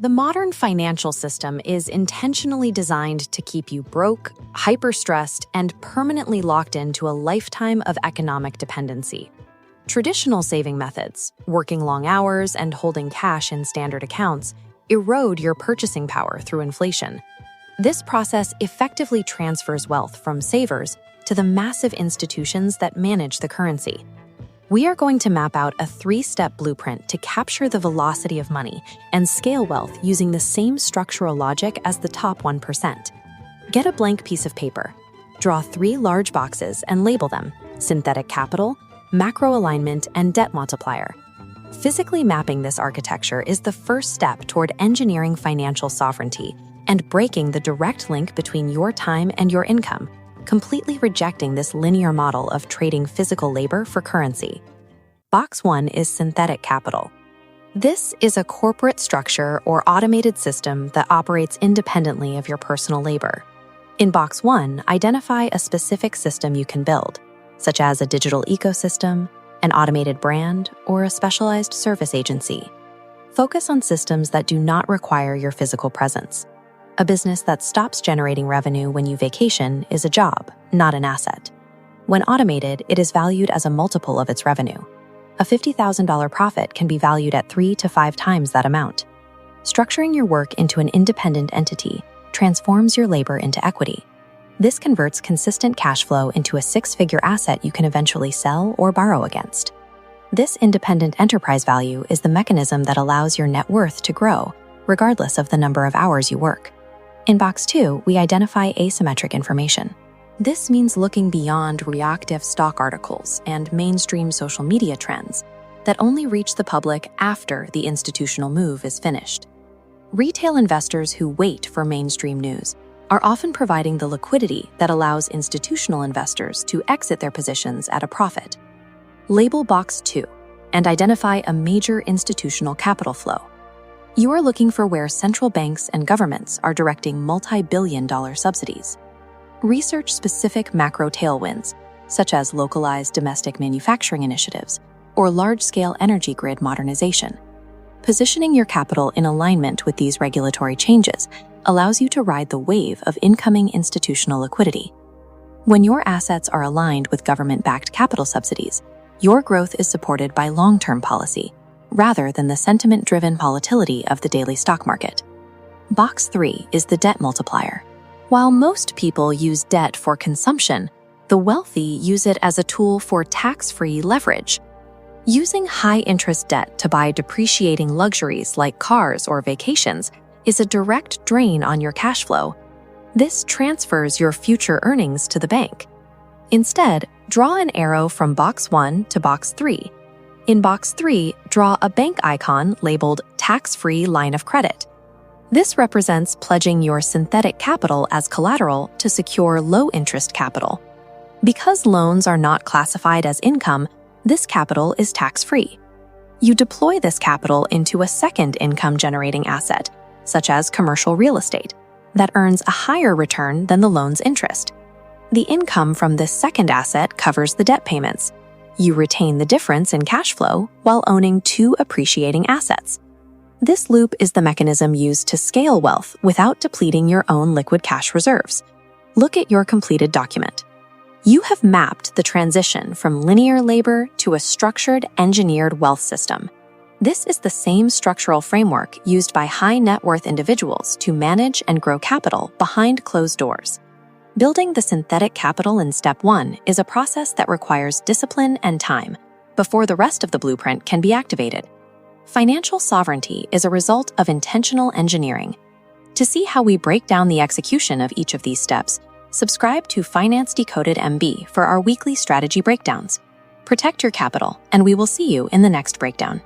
The modern financial system is intentionally designed to keep you broke, hyper-stressed, and permanently locked into a lifetime of economic dependency. Traditional saving methods, working long hours and holding cash in standard accounts, erode your purchasing power through inflation. This process effectively transfers wealth from savers to the massive institutions that manage the currency. We are going to map out a 3-step blueprint to capture the velocity of money and scale wealth using the same structural logic as the top 1%. Get a blank piece of paper. Draw 3 large boxes and label them: synthetic capital, macro alignment, and debt multiplier. Physically mapping this architecture is the first step toward engineering financial sovereignty and breaking the direct link between your time and your income, completely rejecting this linear model of trading physical labor for currency. Box 1 is synthetic capital. This is a corporate structure or automated system that operates independently of your personal labor. In Box 1, identify a specific system you can build, such as a digital ecosystem, an automated brand, or a specialized service agency. Focus on systems that do not require your physical presence. A business that stops generating revenue when you vacation is a job, not an asset. When automated, it is valued as a multiple of its revenue. A $50,000 profit can be valued at 3 to 5 times that amount. Structuring your work into an independent entity transforms your labor into equity. This converts consistent cash flow into a 6-figure asset you can eventually sell or borrow against. This independent enterprise value is the mechanism that allows your net worth to grow, regardless of the number of hours you work. In Box 2, we identify asymmetric information. This means looking beyond reactive stock articles and mainstream social media trends that only reach the public after the institutional move is finished. Retail investors who wait for mainstream news are often providing the liquidity that allows institutional investors to exit their positions at a profit. Label Box 2 and identify a major institutional capital flow. You are looking for where central banks and governments are directing multi-billion-dollar subsidies. Research specific macro tailwinds, such as localized domestic manufacturing initiatives or large-scale energy grid modernization. Positioning your capital in alignment with these regulatory changes allows you to ride the wave of incoming institutional liquidity. When your assets are aligned with government-backed capital subsidies, your growth is supported by long-term policy, rather than the sentiment-driven volatility of the daily stock market. Box 3 is the debt multiplier. While most people use debt for consumption, the wealthy use it as a tool for tax-free leverage. Using high-interest debt to buy depreciating luxuries like cars or vacations is a direct drain on your cash flow. This transfers your future earnings to the bank. Instead, draw an arrow from Box 1 to Box 3. In Box 3, draw a bank icon labeled Tax-Free Line of Credit. This represents pledging your synthetic capital as collateral to secure low-interest capital. Because loans are not classified as income, this capital is tax-free. You deploy this capital into a second income-generating asset, such as commercial real estate, that earns a higher return than the loan's interest. The income from this second asset covers the debt payments. You retain the difference in cash flow while owning 2 appreciating assets. This loop is the mechanism used to scale wealth without depleting your own liquid cash reserves. Look at your completed document. You have mapped the transition from linear labor to a structured, engineered wealth system. This is the same structural framework used by high net worth individuals to manage and grow capital behind closed doors. Building the synthetic capital in Step 1 is a process that requires discipline and time before the rest of the blueprint can be activated. Financial sovereignty is a result of intentional engineering. To see how we break down the execution of each of these steps, subscribe to Finance Decoded MB for our weekly strategy breakdowns. Protect your capital, and we will see you in the next breakdown.